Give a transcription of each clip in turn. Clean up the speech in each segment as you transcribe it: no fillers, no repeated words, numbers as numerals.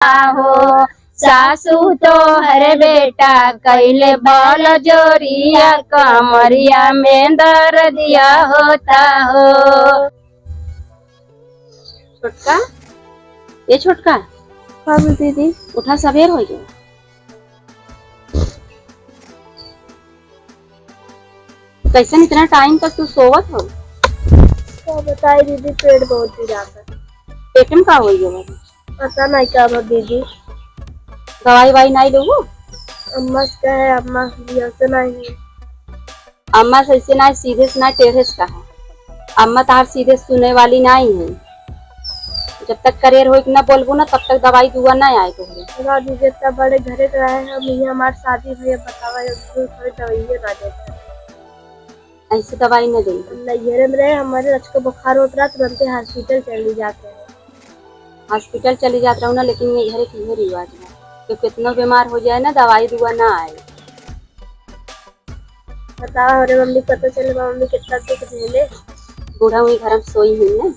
हो। सासू तो हर बेटा कैले बल जोरिया कमरिया में दर्दिया होता हो। छोटका ये छोटका हाँ दीदी उठा, सवेर हो गया। कैसे इतना टाइम तक तू सोवत हो? क्या बताए दीदी, पेट बहुत ही जाता है। पेट में का हो गया? पता नहीं क्या बात दीदी। दवाई वाई नहीं लो? अम्मा से है, अम्मा दिया से नहीं। अम्मा से ऐसे ना सीधे से ना टेढ़े से कहा। अम्मा तार सीधे सुनने वाली नहीं है। जब तक करियर हो ना बोलबू ना तब तक दवाई दुआ ना आए तो दीदी इतना बड़े घरे तो रहे हम, ये हमारी शादी भैया बतावा थोड़ी दवाई ना देते। ऐसे दवाई न दे। नैहरे में रहे हमारे रच को बुखार होता रहा, तुरंत हॉस्पिटल चले जाते हैं। हॉस्पिटल चली जाता हूँ ना, लेकिन ये घरे की रिवाज है कि कितना बीमार हो जाए ना दवाई दुआ ना आए। बताओ अरे मम्मी पता चले मम्मी कितना दुख झेले। बूढ़ा हुई घर में सोई हुई ना,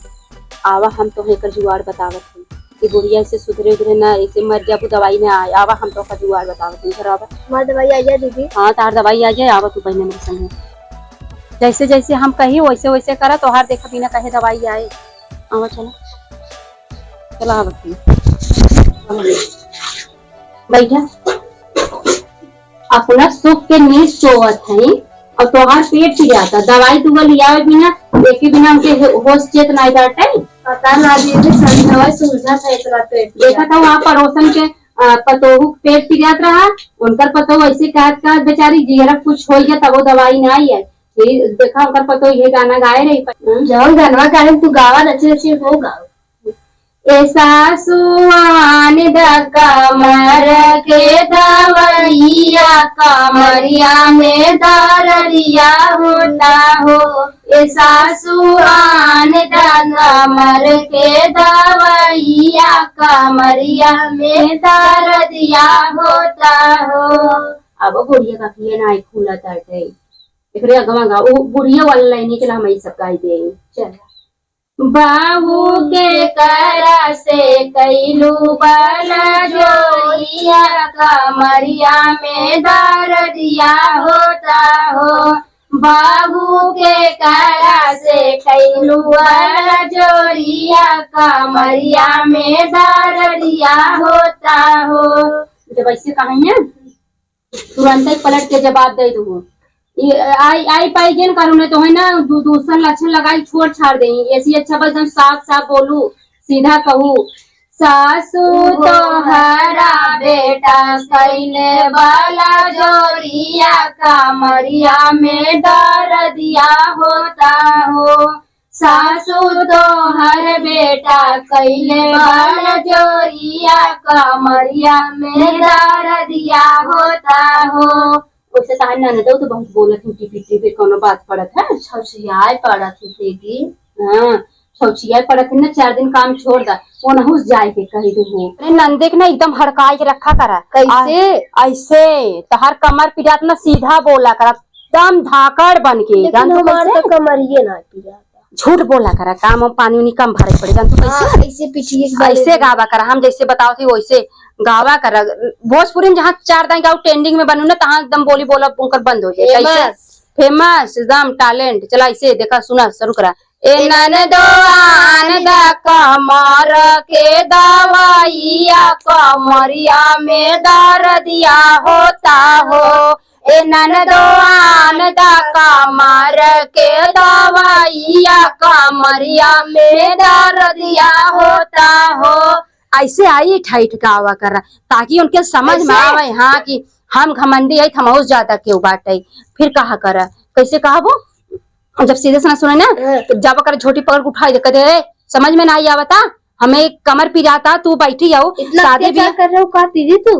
आवा हम तो हेकर जुआड़ बतावत हूँ कि बुढ़िया से सुधरे उधरे ना, ऐसे मर जाबू दवाई ना आए। आवा हम तो जुआड़ बतावत हूँ। आवा हमारी दवाई आ जाए दीदी। हाँ तार दवाई आ जाए। आवा तू पहले मेरे संग जैसे जैसे हम कही वैसे वैसे करा तो हर देखा बिना कहे दवाई आए। आवा चला चला आवा बैठा। अपना सुख के नींद सोवत है और तोहार पेट चिढ़ाता। दवाई तुआ लिया बिना देखे बिना उनके होश चेत नहीं जाते। पता ना दीदी सही दवाई सुलझा था इतना पेट। देखा था वहाँ पड़ोसन के पतोहू पेट चिढ़ात रहा। उनकर पतोह ऐसे कहा बेचारी जिहरा कुछ हो गया तब वो दवाई ना आई है। देखा उनकर पतोह ये गाना गाए रही। जाओ गाना गाने तू गावा अच्छे अच्छे हो गाओ। ऐसा सुआन कमर के दवैया कमरिया में दर्दिया होता हो। ऐसा सुआन कमर के दवैया कमरिया में दर्दिया होता हो। अब बुढ़िया का पिए ना खुला तटे एकरे अगवा गा वो बुढ़िया वाला लाइन चला हम सब गाई दे। चल बाहू के करा से कैलू बला जोरिया कमरिया में दर्दिया होता हो। बाहू के करा से कैलू बला जोरिया कमरिया में दर्दिया होता हो। जब ऐसे कहेंगे तुरंत ही पलट के जवाब दे दूँ। आई पाई गेन करूँ ने तो है ना दूसरा लक्षण लगाई छोड़ छाड़ दे। ऐसी अच्छा बस हम साफ साफ बोलू सीधा कहू। सासू तो हरा बेटा कैले वाला जोरिया कमरिया में दर्दिया होता हो। सासू तो हर बेटा कैले वाला जोरिया कमरिया में दर्दिया होता हो। उससे कहा ना दो तो बहुत बोलत हूँ टिपी फिर कोनो बात पड़त है। छौछियाए पड़त है दीदी। हाँ छौछियाए पड़त है ना, 4 दिन काम छोड़ दा वो नहुस जाए के कही दू। अरे नंदे के ना एकदम हड़काई के रखा करा। कैसे ऐसे तहार कमर पिरात ना सीधा बोला करा एकदम धाकड़ बन के। हमारे तो कमरिए ना पिराता। झूठ बोला करा काम पानी उनी कम भरे पड़ेगा। तू कैसे ऐसे पीछे ऐसे गावा करा हम जैसे बताओ थी वैसे गावा करा। भोजपुरी में जहाँ 4 दाई गाँव ट्रेंडिंग में बनू ना तहाँ एकदम बोली बोला उनकर बंद हो जाए। फेमस एकदम टैलेंट। चला ऐसे देखा सुना शुरू करा। ए ननदो आन दा कमर के दवाइया कमरिया में दर्दिया होता हो। ए ननदो आन दा कमर के दवाइया कमरिया में दर्दिया होता हो। ऐसे आई ठैठ गावा कर ताकि उनके समझ में आवे हाँ कि हम घमंडी है थमौस ज्यादा क्यों बाटे। फिर कहा कर कैसे कहा वो जब सीधे से ना सुने ना तो जब कर छोटी पकड़ उठाई दे समझ में नहीं आवता। हमें कमर पिराता तू बैठी जाओ शादी भी कर रहे हो का दीदी तू।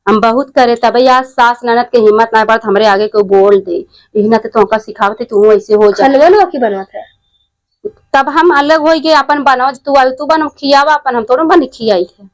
हम बहुत करे तब यार सास ननद के हिम्मत ना बढ़त हमरे आगे को बोल दे। यही ना तो का सिखावते तू ऐसे हो जा की बनवत है। तब हम अलग हो गए अपन बनाओ तू बन खियावा अपन हम थोड़ा बन खियाई थे।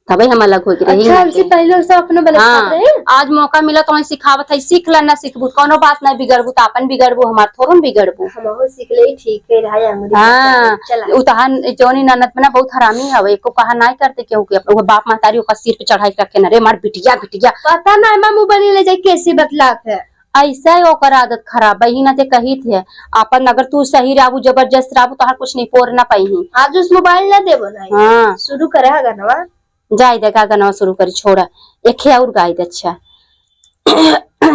तभी हम अलग हो रही। अच्छा हमसे पहले सब अपने बने हाँ, आज मौका मिला तो सिखावत है, सीख लेना, सीखबू कोनो बात नहीं, बिगड़बू तो अपन बिगड़बू, हमार थोड़न बिगड़बू, हम सीख ले ठीक है रहा। हाँ उतहान जोनी ननद में ना बहुत हरामी है, एको कहा नहीं करते केहू के, अपने बाप महतारी का सिर पे चढ़ाई रखे ना रे मार बिटिया बिटिया, पता ना मामू बनी ले जाए कैसी बतलात है, ऐसा ही ओकर आदत खराब बही ना ते कही थे अपन, अगर तू सही रहबू जबरदस्त रहबू तो कुछ नहीं पोर ना पाई। आज उस मोबाइल ना देबो ना। हाँ शुरू करे है गाना, जाए देगा गाना शुरू करी, छोड़ा एक और गाय दे। अच्छा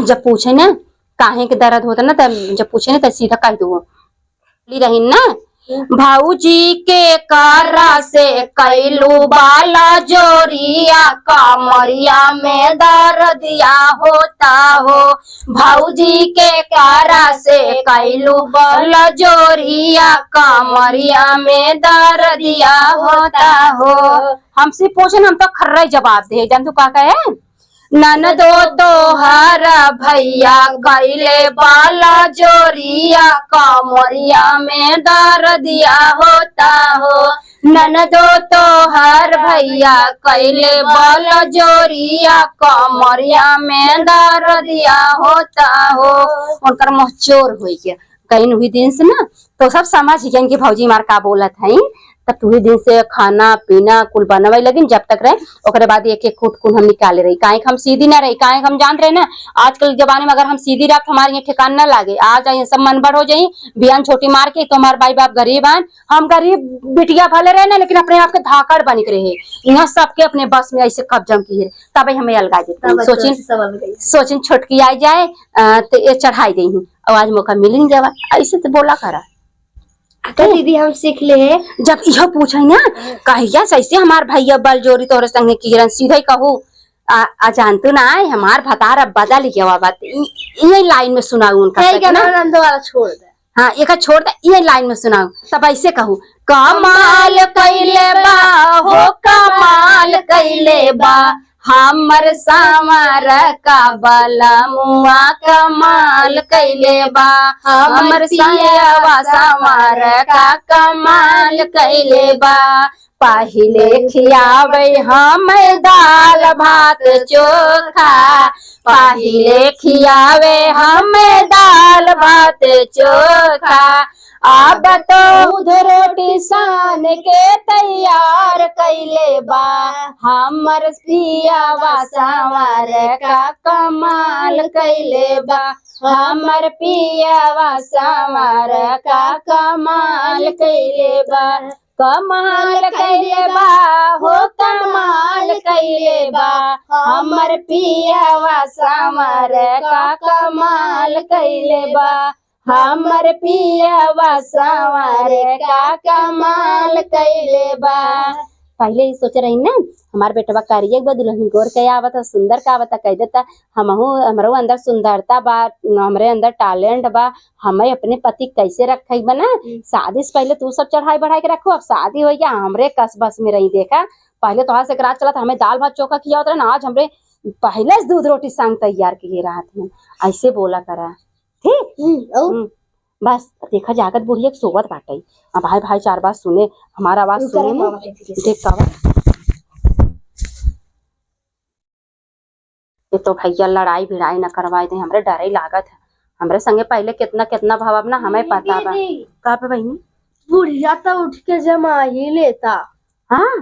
जब पूछे ना काहे के दर्द होता ना, तब जब पूछे ना तब सीधा कह दो रही ना, भाऊजी के कारा से कैलू बाला जोरिया, कमरिया में दर्दिया होता हो, भाऊजी के कारा से कैलू बाला जोरिया, कमरिया में दर्दिया होता हो। हमसे पूछे हम तो खर्रा जवाब दे, जान तू का कहे, ननदो तोहर भैया कैले बाला जोरिया, कमरिया में दर्दिया होता हो, ननदो तोहर भैया कैले बाला जोरिया, कमरिया में दर्दिया होता हो। उनकर मुँह चोर हो गया कहीं हुई दिन से ना, तो सब समझ गए कि भौजी मार का बोलत है, तब पूरे दिन से खाना पीना कुल बनवे लगी, जब तक रहे ओकरे बाद एक एक कुट कुल हम निकाले रही, काहे हम सीधी ना रही, काहे हम जान रहे ना आजकल जमाने में अगर हम सीधी रख हमारे यहाँ ठिकान ना लागे, आ जाए सब मनबड़ हो जाये, बियान छोटी मार के, तो हमारे भाई बाप गरीब हैं, हम गरीब बिटिया भले रहे ना, लेकिन अपने आप के धाकड़ बन के रहे, यहाँ सबके अपने बस में ऐसे कब्जम की है, तब हमें अलगा देते, सोचिन छोटकी आ जाए तो ये चढ़ाई दी, और आज मौका मिल नहीं जावा, ऐसे तो बोला करा। तो दीदी हम सीख ले, जब यह पूछे ना कहिया ऐसे हमार भैया बल जोरी तोहरे संगे किरण, सीधे कहू आ जानतू ना हमार भतार अब बदल गया बात, ये लाइन में सुनाऊ उनका वाला छोड़ दे, हाँ एक छोड़ दे, ये लाइन में सुनाऊ, तब ऐसे कहू, कमाल कैले बा हो कमाल कैले बा, हमर सामर का बला मुआ कमाल कैले बा, हमर सियावा सामर का कमाल कैले बा, पहिले खियावे हम दाल भात चोखा, पहिले खियावे हम दाल भात चोखा, अब तो दूध रोटी सान के तैयार कैले बा, हमर पियावा सावर का कमाल कैले बा, हमर पियावा सावर का कमाल कैले बा, कमाल कैले बा हो कमाल कैले बा, हमर पियावा सावर का कमाल कैले बा, हमर पियावा सावर का कमाल कैले बा। पहले ही सोच रही ना हमारे बेटवा करिए दुल्हन गोर के आवत सुंदर का आवत कह देता, हमरो अंदर सुंदरता बा, हमरे अंदर टैलेंट बा, हमें अपने पति कैसे रखे बना, शादी से पहले तू सब चढ़ाई बढ़ाई के रखो, अब शादी हो गया हमरे कस बस में रही, देखा पहले तो हाथ से रात चला था, हमें दाल भात चोखा किया होता ना, आज हमरे पहले से दूध रोटी सांग तैयार किए रात में, ऐसे बोला करा ठीक। बस देखा जागत बुढ़िया सोवत बाटे, अब भाई भाई चार बात सुने, हमारा आवाज सुने, देख पावा ये तो भैया लड़ाई भिड़ाई न करवाए दे, हमरे डर ही लागत है, हमरे संगे पहले कितना कितना भाव अपना हमें पता बा, का पे बहनी बुढ़िया तो उठ के जमा ही लेता। हाँ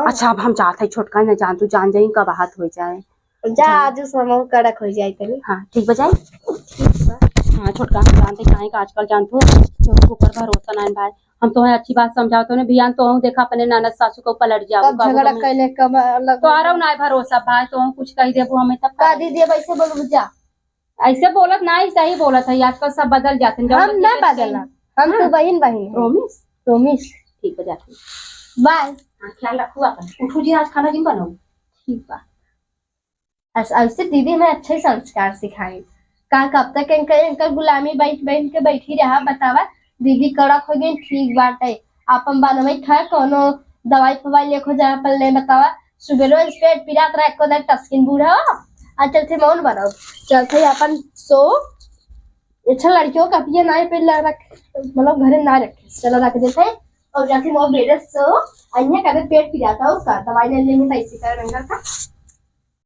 अच्छा अब हम जाते हैं, छोटका न जान तू जान जाई कब हाथ हो जाए, जा आज समय कड़क हो जाए तनी, हाँ ठीक बजाए, हाँ छोटका हम जानते काहे का आजकल जानतो ऊपर भरोसा नहीं भाई, हम तो अच्छी बात समझाते हो ना बियान, तो हम देखा अपने ननद सासू को पलट जाओ, झगड़ा कैले कब अलग तो आरो ना भरोसा भाई, तो हम कुछ कह देबो हमें तब का दीदी ऐसे बोलो जा, ऐसे बोलत ना ही सही बोलत है, आजकल सब बदल जाते हैं, हम ना बदलना, हम तो बहन बहन रोमिस रोमिस ठीक बजाते, बाय ख्याल रखो अपन, उठो जी आज खाना जिन बनाओ, ठीक बा। ऐसे दीदी में अच्छे संस्कार सिखाए, का कब तक इनका गुलामी बैठ के बैठी रहा, बतावा दीदी कड़क हो गई ठीक बाटे, आपन बनवे खा कोनो दवाई फवाई लेखो जा पर ले, बतावा सुबेरो पेट पिरात रह को दे टस्किन बूढ़ा आ चलते मौन बनाओ, चलते अपन सो अच्छा लड़कियों का पिए ना पे रख, मतलब घरे ना रखे, चलो रख देते और जाके वो बेरस सो अन्य का पेट पिराता उसका दवाई ले लेंगे तो ऐसे कर रंगा का